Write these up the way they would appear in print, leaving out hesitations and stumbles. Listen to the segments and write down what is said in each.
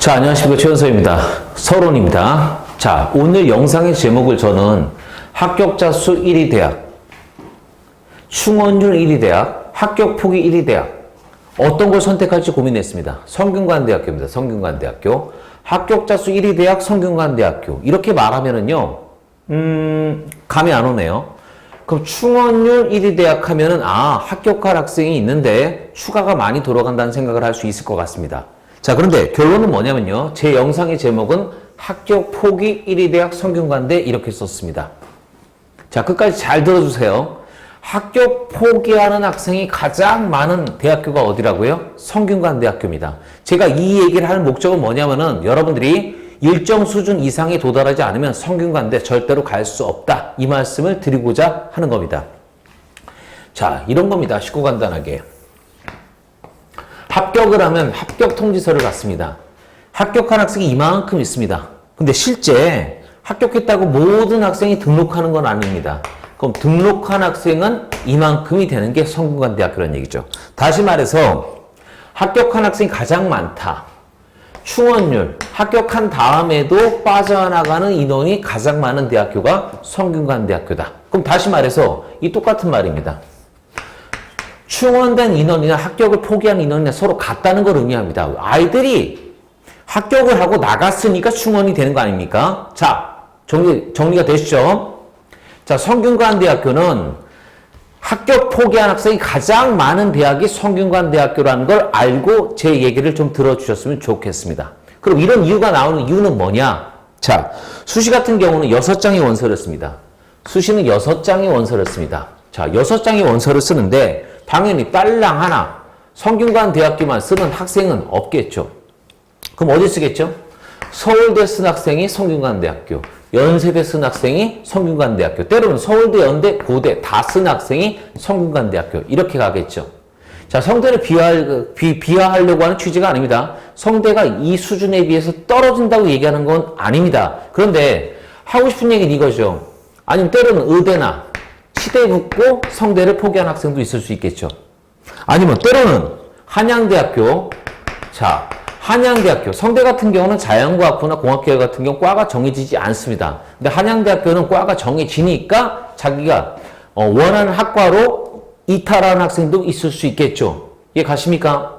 자, 안녕하십니까. 최연소입니다. 서론입니다. 자, 오늘 영상의 제목을 저는 합격자 수 1위 대학, 충원율 1위 대학, 합격 포기 1위 대학, 어떤 걸 선택할지 고민했습니다. 성균관대학교입니다. 성균관대학교. 합격자 수 1위 대학, 성균관대학교. 이렇게 말하면은요, 감이 안 오네요. 그럼 충원율 1위 대학 하면은, 합격할 학생이 있는데 추가가 많이 들어간다는 생각을 할 수 있을 것 같습니다. 자, 그런데 결론은 뭐냐면요. 제 영상의 제목은 합격 포기 1위 대학 성균관대 이렇게 썼습니다. 자, 끝까지 잘 들어주세요. 합격 포기하는 학생이 가장 많은 대학교가 어디라고요? 성균관대학교입니다. 제가 이 얘기를 하는 목적은 뭐냐면은 여러분들이 일정 수준 이상에 도달하지 않으면 성균관대 절대로 갈 수 없다. 이 말씀을 드리고자 하는 겁니다. 자, 이런 겁니다. 쉽고 간단하게. 합격을 하면 합격 통지서를 받습니다. 합격한 학생이 이만큼 있습니다. 근데 실제 합격했다고 모든 학생이 등록하는 건 아닙니다. 그럼 등록한 학생은 이만큼이 되는 게 성균관대학교라는 얘기죠. 다시 말해서 합격한 학생이 가장 많다. 충원율, 합격한 다음에도 빠져나가는 인원이 가장 많은 대학교가 성균관대학교다. 그럼 다시 말해서 이 똑같은 말입니다. 충원된 인원이나 합격을 포기한 인원이나 서로 같다는 걸 의미합니다. 아이들이 합격을 하고 나갔으니까 충원이 되는 거 아닙니까? 자, 정리가 되시죠? 자, 성균관대학교는 합격 포기한 학생이 가장 많은 대학이 성균관대학교라는 걸 알고 제 얘기를 좀 들어주셨으면 좋겠습니다. 그럼 이런 이유가 나오는 이유는 뭐냐? 자, 수시 같은 경우는 6장의 원서를 씁니다. 수시는 6장의 원서를 씁니다. 자, 6장의 원서를 쓰는데 당연히 딸랑 하나 성균관대학교만 쓰는 학생은 없겠죠. 그럼 어디 쓰겠죠? 서울대 쓴 학생이 성균관대학교, 연세대 쓴 학생이 성균관대학교, 때로는 서울대, 연대, 고대 다 쓴 학생이 성균관대학교 이렇게 가겠죠. 자, 성대를 비하하려고 하는 취지가 아닙니다. 성대가 이 수준에 비해서 떨어진다고 얘기하는 건 아닙니다. 그런데 하고 싶은 얘기는 이거죠. 아니면 때로는 의대나 치대 붙고 성대를 포기한 학생도 있을 수 있겠죠. 아니면 때로는 한양대학교, 자, 한양대학교, 성대 같은 경우는 자연과학부나 공학계열 같은 경우 과가 정해지지 않습니다. 근데 한양대학교는 과가 정해지니까 자기가 원하는 학과로 이탈하는 학생도 있을 수 있겠죠. 이해 가십니까?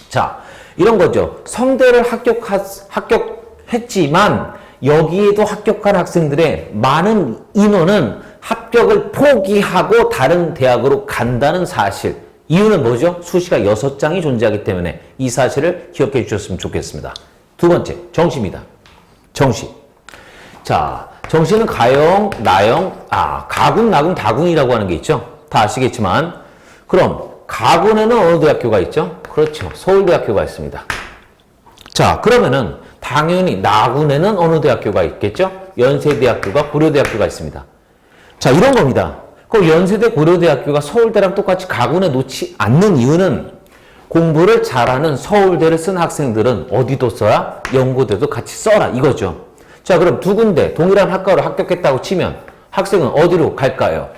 자, 이런 거죠. 성대를 합격했지만 여기에도 합격한 학생들의 많은 인원은 합격을 포기하고 다른 대학으로 간다는 사실. 이유는 뭐죠? 수시가 6장이 존재하기 때문에 이 사실을 기억해 주셨으면 좋겠습니다. 두 번째, 정시입니다. 정시. 자, 정시는 가영, 나영, 가군, 나군, 다군이라고 하는 게 있죠. 다 아시겠지만. 그럼 가군에는 어느 대학교가 있죠? 그렇죠. 서울대학교가 있습니다. 자, 그러면은 당연히 나군에는 어느 대학교가 있겠죠? 연세대학교가 고려대학교가 있습니다. 자, 이런 겁니다. 그럼 연세대 고려대학교가 서울대랑 똑같이 가군에 놓지 않는 이유는 공부를 잘하는 서울대를 쓴 학생들은 어디도 써라? 연고대도 같이 써라 이거죠. 자, 그럼 두 군데 동일한 학과로 합격했다고 치면 학생은 어디로 갈까요?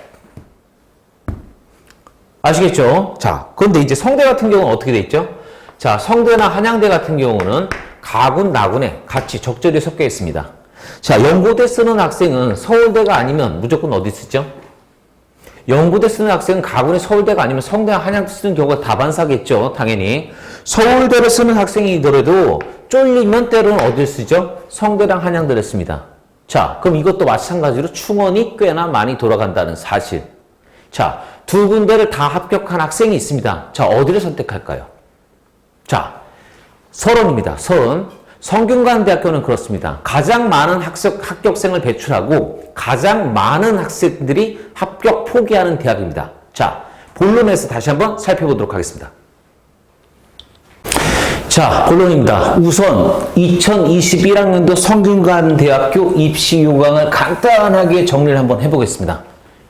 아시겠죠? 자, 그런데 이제 성대 같은 경우는 어떻게 돼 있죠? 자, 성대나 한양대 같은 경우는 가군, 나군에 같이 적절히 섞여 있습니다. 자, 연고대 쓰는 학생은 서울대가 아니면 무조건 어디 쓰죠? 연고대 쓰는 학생은 가군에 서울대가 아니면 성대나 한양대 쓰는 경우가 다반사겠죠. 당연히. 서울대를 쓰는 학생이더라도 쫄리면 때로는 어딜 쓰죠? 성대랑 한양대를 씁니다. 자, 그럼 이것도 마찬가지로 충원이 꽤나 많이 돌아간다는 사실. 자, 두 군데를 다 합격한 학생이 있습니다. 자, 어디를 선택할까요? 자, 서론입니다. 서론. 성균관대학교는 그렇습니다. 가장 많은 합격생을 배출하고 가장 많은 학생들이 합격 포기하는 대학입니다. 자, 본론에서 다시 한번 살펴보도록 하겠습니다. 자, 본론입니다. 우선 2021학년도 성균관대학교 입시 요강을 간단하게 정리를 한번 해보겠습니다.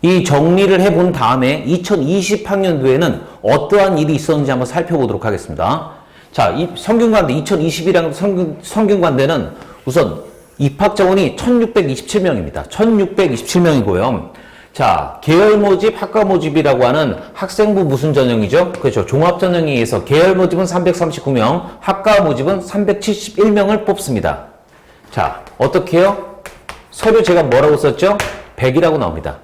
이 정리를 해본 다음에 2020학년도에는 어떠한 일이 있었는지 한번 살펴보도록 하겠습니다. 자, 이 성균관대 2021학년 성균관대는 우선 입학 정원이 1627명입니다. 1627명이고요. 자, 계열 모집, 학과 모집이라고 하는 학생부 무슨 전형이죠? 그렇죠. 종합 전형에 의해서 계열 모집은 339명, 학과 모집은 371명을 뽑습니다. 자, 어떻게 해요? 서류 제가 뭐라고 썼죠? 100이라고 나옵니다.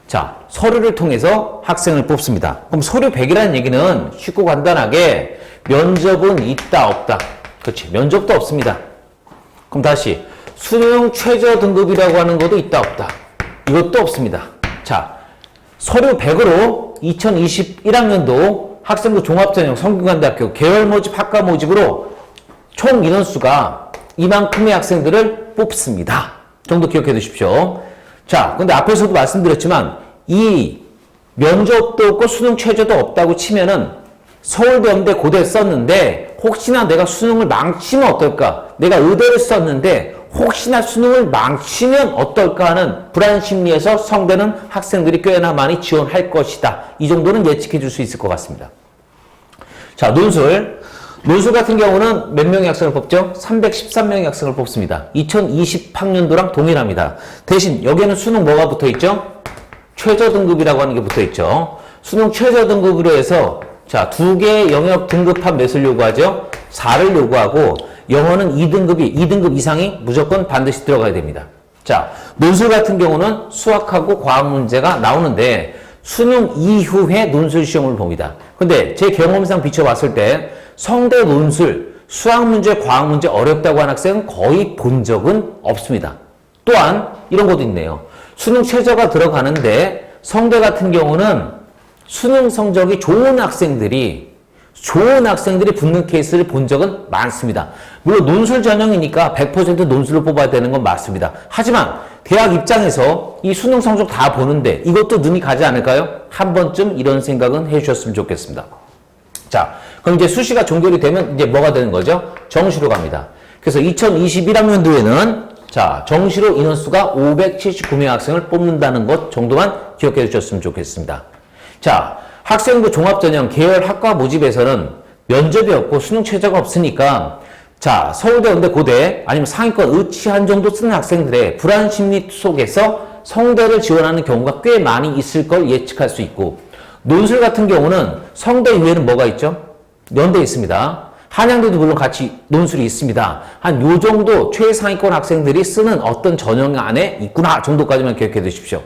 자, 서류를 통해서 학생을 뽑습니다. 그럼 서류 100이라는 얘기는 쉽고 간단하게 면접은 있다, 없다. 그렇지. 면접도 없습니다. 그럼 다시 수능 최저 등급이라고 하는 것도 있다, 없다. 이것도 없습니다. 자, 서류 100으로 2021학년도 학생부 종합전형 성균관대학교 계열 모집, 학과 모집으로 총 인원수가 이만큼의 학생들을 뽑습니다. 정도 기억해 두십시오. 자, 근데 앞에서도 말씀드렸지만 이 면접도 없고 수능 최저도 없다고 치면은 서울대, 연대, 고대 썼는데 혹시나 내가 수능을 망치면 어떨까? 내가 의대를 썼는데 혹시나 수능을 망치면 어떨까 하는 불안 심리에서 성대는 학생들이 꽤나 많이 지원할 것이다. 이 정도는 예측해 줄 수 있을 것 같습니다. 자, 논술. 논술 같은 경우는 몇 명의 학생을 뽑죠? 313명의 학생을 뽑습니다. 2020학년도랑 동일합니다. 대신 여기에는 수능 뭐가 붙어 있죠? 최저 등급이라고 하는 게 붙어 있죠. 수능 최저 등급으로 해서 자, 2개의 영역 등급합 몇을 요구하죠? 4를 요구하고 영어는 2등급 이상이 무조건 반드시 들어가야 됩니다. 자, 논술 같은 경우는 수학하고 과학 문제가 나오는데 수능 이후에 논술 시험을 봅니다. 근데 제 경험상 비춰봤을 때 성대 논술, 수학 문제, 과학 문제 어렵다고 한 학생은 거의 본 적은 없습니다. 또한 이런 것도 있네요. 수능 최저가 들어가는데 성대 같은 경우는 수능 성적이 좋은 학생들이 붙는 케이스를 본 적은 많습니다. 물론 논술 전형이니까 100% 논술로 뽑아야 되는 건 맞습니다. 하지만 대학 입장에서 이 수능 성적 다 보는데 이것도 눈이 가지 않을까요? 한 번쯤 이런 생각은 해주셨으면 좋겠습니다. 자, 그럼 이제 수시가 종결이 되면 이제 뭐가 되는 거죠? 정시로 갑니다. 그래서 2021학년도에는 자, 정시로 인원수가 579명 학생을 뽑는다는 것 정도만 기억해 주셨으면 좋겠습니다. 자, 학생부 종합전형 계열 학과 모집에서는 면접이 없고 수능 최저가 없으니까 자, 서울대, 연대, 고대 아니면 상위권 의치한 정도 쓰는 학생들의 불안 심리 속에서 성대를 지원하는 경우가 꽤 많이 있을 걸 예측할 수 있고 논술 같은 경우는 성대 이외에는 뭐가 있죠? 연대 있습니다. 한양대도 물론 같이 논술이 있습니다. 한 요 정도 최상위권 학생들이 쓰는 어떤 전형 안에 있구나 정도까지만 기억해 두십시오.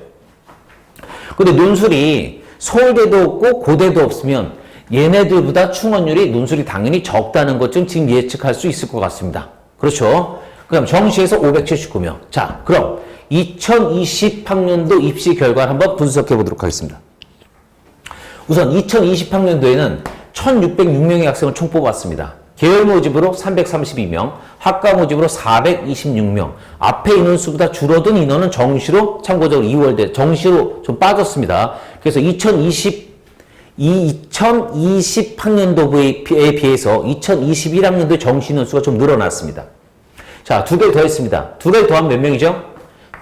근데 논술이 서울대도 없고 고대도 없으면 얘네들보다 충원율이 논술이 당연히 적다는 것 좀 지금 예측할 수 있을 것 같습니다. 그렇죠? 그럼 정시에서 579명. 자, 그럼 2020학년도 입시 결과를 한번 분석해 보도록 하겠습니다. 우선 2020학년도에는 1606명의 학생을 총 뽑았습니다. 계열 모집으로 332명, 학과 모집으로 426명. 앞에 인원수보다 줄어든 인원은 정시로 참고적으로 2월대 정시로 좀 빠졌습니다. 그래서 2020학년도에 비해서 2021학년도의 정시 인원수가 좀 늘어났습니다. 자, 2개 더 했습니다. 2개 더하면 몇 명이죠?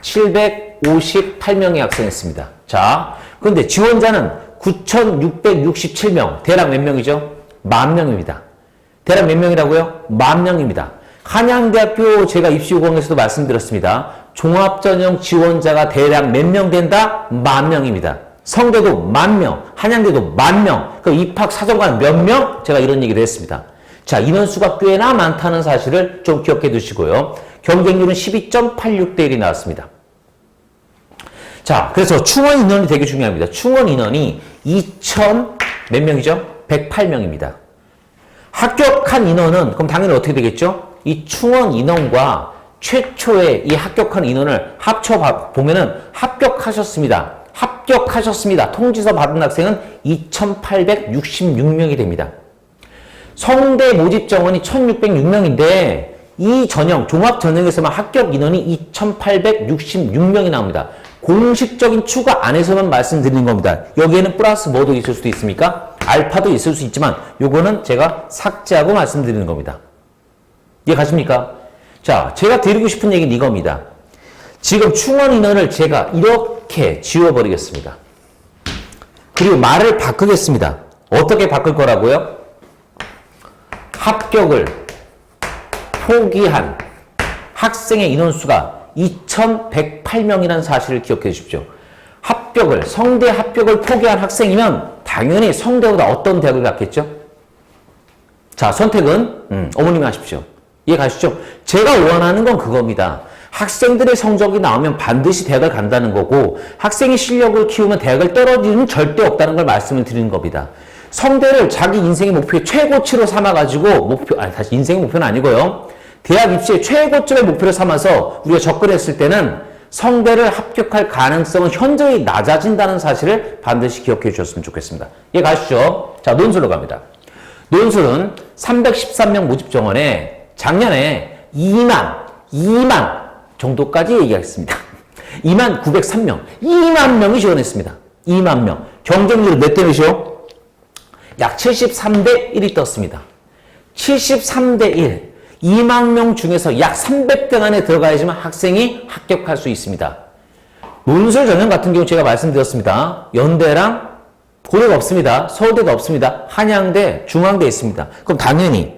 758명의 학생이었습니다. 자, 그런데 지원자는 9,667명. 대략 몇 명이죠? 10,000명입니다. 대략 몇 명이라고요? 10,000명입니다. 한양대학교 제가 입시요강에서도 말씀드렸습니다. 종합전형 지원자가 대략 몇 명 된다? 10,000명입니다. 성대도 10,000명, 한양대도 10,000명. 그럼 입학사정관 몇 명? 제가 이런 얘기를 했습니다. 자, 인원수가 꽤나 많다는 사실을 좀 기억해 두시고요. 경쟁률은 12.86대 1이 나왔습니다. 자, 그래서 충원 인원이 되게 중요합니다. 충원 인원이 2,000 몇 명이죠? 108명입니다. 합격한 인원은 그럼 당연히 어떻게 되겠죠? 이 충원 인원과 최초의 이 합격한 인원을 합쳐 보면은 합격하셨습니다. 통지서 받은 학생은 2,866명이 됩니다. 성대 모집 정원이 1,606명인데 이 전형, 종합 전형에서만 합격 인원이 2,866명이 나옵니다. 공식적인 추가 안에서만 말씀드리는 겁니다. 여기에는 플러스 뭐도 있을 수도 있습니까? 알파도 있을 수 있지만 요거는 제가 삭제하고 말씀드리는 겁니다. 이해 가십니까? 자, 제가 드리고 싶은 얘기는 이겁니다. 지금 충원 인원을 제가 이렇게 지워버리겠습니다. 그리고 말을 바꾸겠습니다. 어떻게 바꿀 거라고요? 합격을 포기한 학생의 인원수가 2,108명이라는 사실을 기억해 주십시오. 성대 합격을 포기한 학생이면 당연히 성대보다 어떤 대학을 갔겠죠? 자, 선택은 어머님이 하십시오. 이해 가시죠? 제가 원하는 건 그겁니다. 학생들의 성적이 나오면 반드시 대학을 간다는 거고 학생의 실력을 키우면 대학을 떨어지는 절대 없다는 걸 말씀을 드리는 겁니다. 성대를 자기 인생의 목표의 최고치로 삼아가지고 사실 인생의 목표는 아니고요. 대학 입시의 최고점의 목표를 삼아서 우리가 접근했을 때는 성대를 합격할 가능성은 현저히 낮아진다는 사실을 반드시 기억해 주셨으면 좋겠습니다. 이해 가시죠? 자, 논술로 갑니다. 논술은 313명 모집 정원에 작년에 2만 정도까지 얘기하겠습니다. 2만 903명, 2만 명이 지원했습니다. 2만 명. 경쟁률은 몇 대 몇이요? 약 73대 1이 떴습니다. 73대 1. 2만 명 중에서 약 300등 안에 들어가야지만 학생이 합격할 수 있습니다. 논술 전형 같은 경우 제가 말씀드렸습니다. 연대랑 고대가 없습니다. 서울대가 없습니다. 한양대, 중앙대 있습니다. 그럼 당연히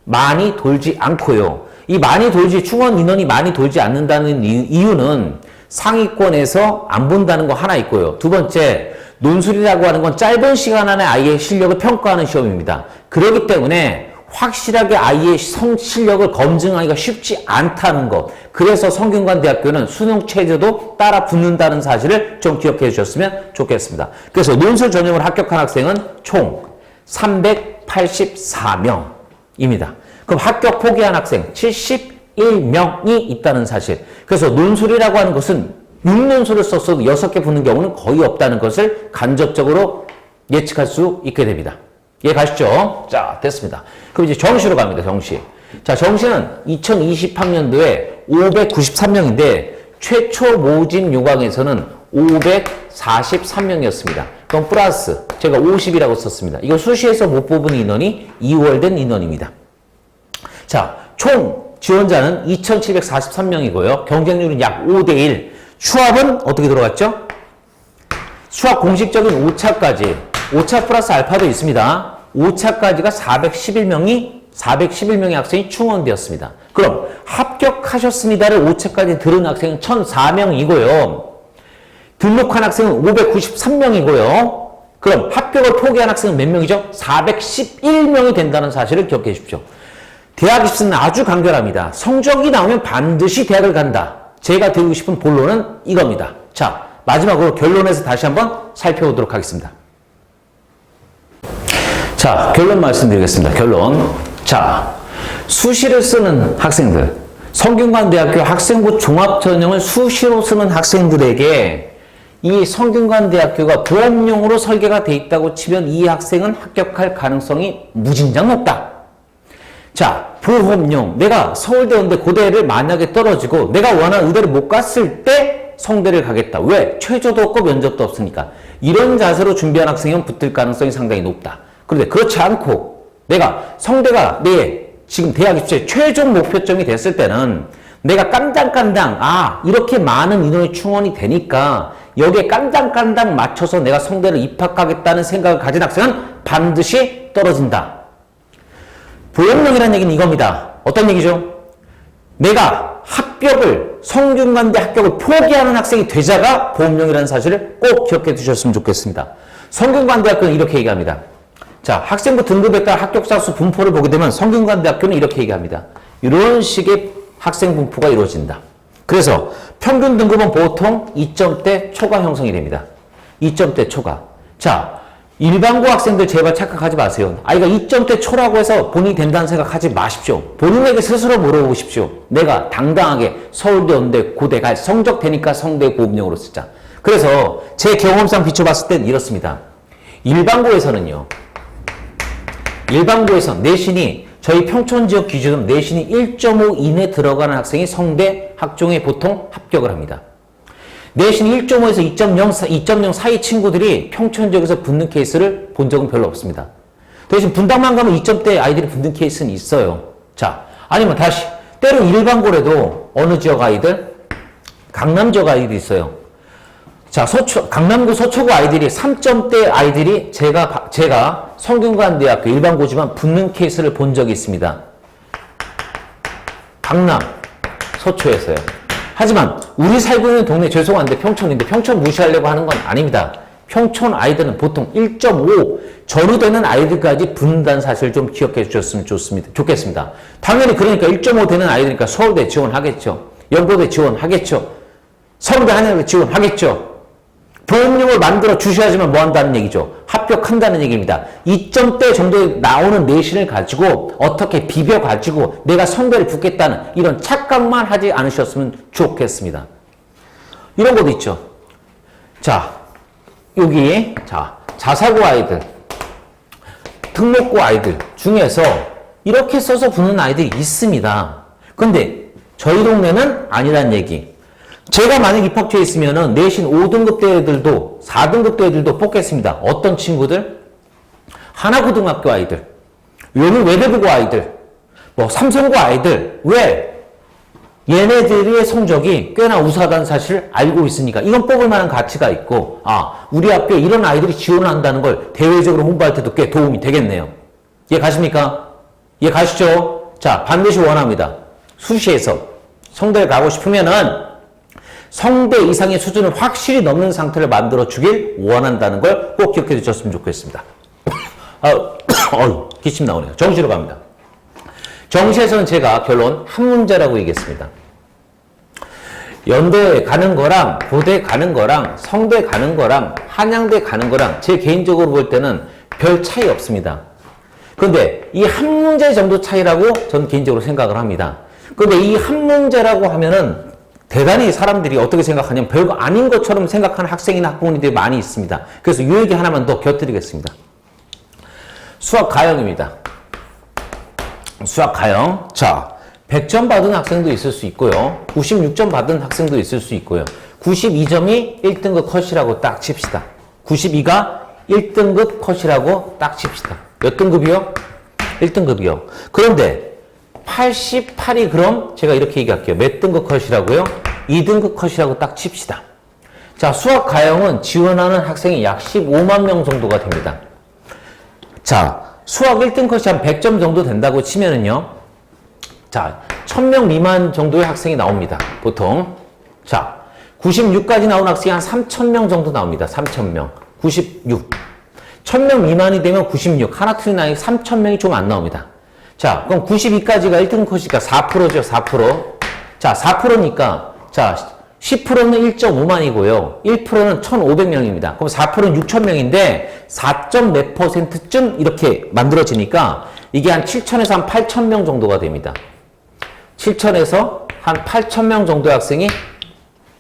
많이 돌지 않고요. 이 많이 돌지, 충원 인원이 많이 돌지 않는다는 이유는 상위권에서 안 본다는 거 하나 있고요. 두 번째, 논술이라고 하는 건 짧은 시간 안에 아이의 실력을 평가하는 시험입니다. 그렇기 때문에 확실하게 아이의 실력을 검증하기가 쉽지 않다는 것. 그래서 성균관대학교는 수능 체제도 따라 붙는다는 사실을 좀 기억해 주셨으면 좋겠습니다. 그래서 논술 전형을 합격한 학생은 총 384명입니다. 그럼 합격 포기한 학생 71명이 있다는 사실. 그래서 논술이라고 하는 것은 6논술을 썼어도 6개 붙는 경우는 거의 없다는 것을 간접적으로 예측할 수 있게 됩니다. 이해 가시죠? 자, 됐습니다. 그럼 이제 정시로 갑니다, 정시. 자, 정시는 2020학년도에 593명인데, 최초 모집 요강에서는 543명이었습니다. 그럼 플러스, 제가 50이라고 썼습니다. 이거 수시에서 못 뽑은 인원이 2월 된 인원입니다. 자, 총 지원자는 2743명이고요. 경쟁률은 약 5대1. 추합은 어떻게 들어갔죠? 추합 공식적인 5차까지. 5차 플러스 알파도 있습니다. 5차까지가 411명의 학생이 충원되었습니다. 그럼 합격하셨습니다를 5차까지 들은 학생은 1004명이고요. 등록한 학생은 593명이고요. 그럼 합격을 포기한 학생은 몇 명이죠? 411명이 된다는 사실을 기억해 주십시오. 대학 입시는 아주 간결합니다. 성적이 나오면 반드시 대학을 간다. 제가 드리고 싶은 본론은 이겁니다. 자, 마지막으로 결론에서 다시 한번 살펴보도록 하겠습니다. 자, 결론 말씀드리겠습니다. 결론. 자, 수시를 쓰는 학생들, 성균관대학교 학생부 종합전형을 수시로 쓰는 학생들에게 이 성균관대학교가 보험용으로 설계가 돼 있다고 치면 이 학생은 합격할 가능성이 무진장 높다. 자, 보험용. 내가 서울대, 연대, 고대를 만약에 떨어지고 내가 원하는 의대를 못 갔을 때 성대를 가겠다. 왜? 최저도 없고 면접도 없으니까. 이런 자세로 준비한 학생이면 붙을 가능성이 상당히 높다. 그런데 그렇지 않고 내가 성대가 내 지금 대학 입시의 최종 목표점이 됐을 때는 내가 깐당깐당 이렇게 많은 인원이 충원이 되니까 여기에 깐당깐당 맞춰서 내가 성대를 입학하겠다는 생각을 가진 학생은 반드시 떨어진다. 보험용이라는 얘기는 이겁니다. 어떤 얘기죠? 내가 성균관대 합격을 포기하는 학생이 되자가 보험용이라는 사실을 꼭 기억해 두셨으면 좋겠습니다. 성균관대학교는 이렇게 얘기합니다. 자, 학생부 등급에 따라 합격자 수 분포를 보게 되면 성균관대학교는 이렇게 얘기합니다. 이런 식의 학생 분포가 이루어진다. 그래서 평균 등급은 보통 2점대 초과 형성이 됩니다. 2점대 초과. 자, 일반고 학생들 제발 착각하지 마세요. 아이가 2점대 초라고 해서 본인이 된다는 생각하지 마십시오. 본인에게 스스로 물어보십시오. 내가 당당하게 서울대, 연대, 고대 갈 성적 되니까 성대 보험용으로 쓰자. 그래서 제 경험상 비춰봤을 땐 이렇습니다. 일반고에서는 내신이 저희 평촌지역 기준으로 내신이 1.5 이내 들어가는 학생이 성대 학종에 보통 합격을 합니다. 내신이 1.5에서 2.0 사이 친구들이 평촌지역에서 붙는 케이스를 본 적은 별로 없습니다. 대신 분당만 가면 2점대 아이들이 붙는 케이스는 있어요. 자, 아니면 다시 때로 일반고래도 어느 지역 아이들? 강남 지역 아이들이 있어요. 자, 강남구 서초구 아이들이 3점대 아이들이 제가 성균관대학교 일반고지만 붙는 케이스를 본 적이 있습니다. 강남, 서초에서요. 하지만 우리 살고 있는 동네 죄송한데 평촌인데 평촌 무시하려고 하는 건 아닙니다. 평촌 아이들은 보통 1.5 전후되는 아이들까지 붙는다는 사실을 좀 기억해 주셨으면 좋겠습니다. 당연히 그러니까 1.5 되는 아이들이니까 서울대 지원하겠죠. 연고대 지원하겠죠. 서울대 한양대 지원하겠죠. 보험료를 만들어 주셔야지만 뭐 한다는 얘기죠. 합격한다는 얘기입니다. 2점대 정도에 나오는 내신을 가지고 어떻게 비벼가지고 내가 선배를 붙겠다는 이런 착각만 하지 않으셨으면 좋겠습니다. 이런 것도 있죠. 자, 여기 자사고 아이들, 등록고 아이들 중에서 이렇게 써서 붙는 아이들이 있습니다. 근데 저희 동네는 아니란 얘기. 제가 만약 입학처에 있으면은 내신 5등급 대 애들도 4등급 대 애들도 뽑겠습니다. 어떤 친구들? 하나고등학교 아이들, 요는 외대부고 아이들, 뭐 삼성고 아이들. 왜? 얘네들의 성적이 꽤나 우수하다는 사실을 알고 있으니까 이건 뽑을 만한 가치가 있고, 아, 우리 학교에 이런 아이들이 지원한다는 걸 대외적으로 홍보할 때도 꽤 도움이 되겠네요. 이해 가십니까? 이해 가시죠? 자, 반드시 원합니다. 수시에서 성대에 가고 싶으면은 성대 이상의 수준을 확실히 넘는 상태를 만들어 주길 원한다는 걸 꼭 기억해 주셨으면 좋겠습니다. 기침 나오네요. 정시로 갑니다. 정시에서는 제가 결론 한 문제라고 얘기했습니다. 연대에 가는 거랑 고대 가는 거랑 성대 가는 거랑 한양대 가는 거랑 제 개인적으로 볼 때는 별 차이 없습니다. 그런데 이 한 문제 정도 차이라고 저는 개인적으로 생각을 합니다. 그런데 이 한 문제라고 하면은 대단히 사람들이 어떻게 생각하냐면 별거 아닌 것처럼 생각하는 학생이나 학부모님들이 많이 있습니다. 그래서 이 얘기 하나만 더 곁들이겠습니다. 수학 가형입니다. 수학 가형. 자, 100점 받은 학생도 있을 수 있고요. 96점 받은 학생도 있을 수 있고요. 92점이 1등급 컷이라고 딱 칩시다. 92가 1등급 컷이라고 딱 칩시다. 몇 등급이요? 1등급이요. 그런데 88이 그럼 제가 이렇게 얘기할게요. 몇 등급 컷이라고요? 2등급 컷이라고 딱 칩시다. 자, 수학 가형은 지원하는 학생이 약 15만 명 정도가 됩니다. 자, 수학 1등 컷이 한 100점 정도 된다고 치면은요. 자, 1000명 미만 정도의 학생이 나옵니다. 보통. 자, 96까지 나온 학생이 한 3000명 정도 나옵니다. 3000명. 96. 1000명 미만이 되면 96. 하나 틀린 아이 3000명이 좀 안 나옵니다. 자, 그럼 92까지가 1등 컷이니까 4%죠, 4%. 자, 4%니까, 자, 10%는 1.5만이고요. 1%는 1,500명입니다. 그럼 4%는 6,000명인데, 4몇 %쯤 이렇게 만들어지니까, 이게 한 7,000에서 한 8,000명 정도가 됩니다. 7,000에서 한 8,000명 정도의 학생이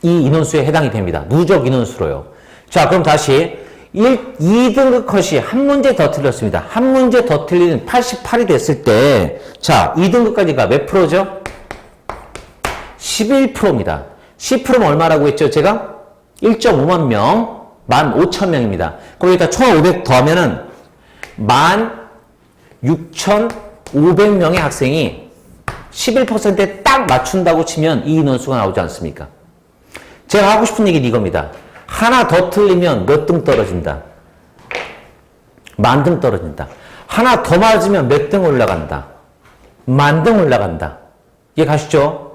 이 인원수에 해당이 됩니다. 누적 인원수로요. 자, 그럼 다시, 2등급 컷이 한 문제 더 틀렸습니다. 한 문제 더 틀리는 88이 됐을 때, 자, 2등급까지가 몇 프로죠? 11%입니다. 10%면 얼마라고 했죠, 제가? 1.5만 명, 15,000명입니다. 그럼 여기다 1,500 더하면은 16,500명의 학생이 11%에 딱 맞춘다고 치면 이 인원수가 나오지 않습니까? 제가 하고 싶은 얘기는 이겁니다. 하나 더 틀리면 몇 등 떨어진다? 10,000등 떨어진다. 하나 더 맞으면 몇 등 올라간다? 10,000등 올라간다. 이해 가시죠?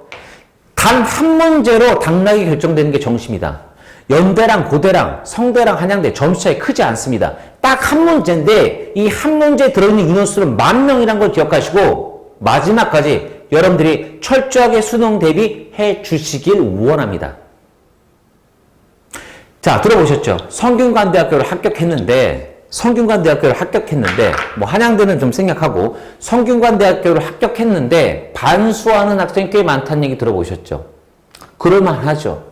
단 한 문제로 당락이 결정되는 게 정시입니다. 연대랑 고대랑 성대랑 한양대 점수 차이 크지 않습니다. 딱 한 문제인데 이 한 문제에 들어있는 인원수는 10,000명이라는 걸 기억하시고 마지막까지 여러분들이 철저하게 수능 대비해 주시길 원합니다. 자, 들어보셨죠? 성균관대학교를 합격했는데, 뭐, 한양대는 좀 생략하고, 성균관대학교를 합격했는데, 반수하는 학생이 꽤 많다는 얘기 들어보셨죠? 그럴만하죠.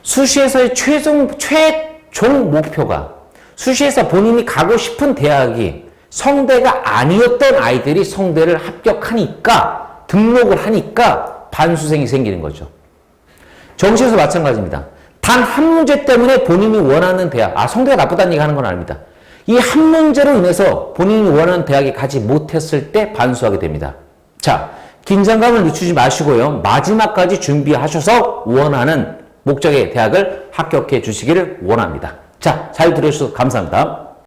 수시에서의 최종 목표가, 수시에서 본인이 가고 싶은 대학이 성대가 아니었던 아이들이 성대를 합격하니까, 등록을 하니까, 반수생이 생기는 거죠. 정시에서 마찬가지입니다. 단 한 문제 때문에 본인이 원하는 대학, 성대가 나쁘다는 얘기 하는 건 아닙니다. 이 한 문제로 인해서 본인이 원하는 대학에 가지 못했을 때 반수하게 됩니다. 자, 긴장감을 늦추지 마시고요. 마지막까지 준비하셔서 원하는 목적의 대학을 합격해 주시기를 원합니다. 자, 잘 들어주셔서 감사합니다.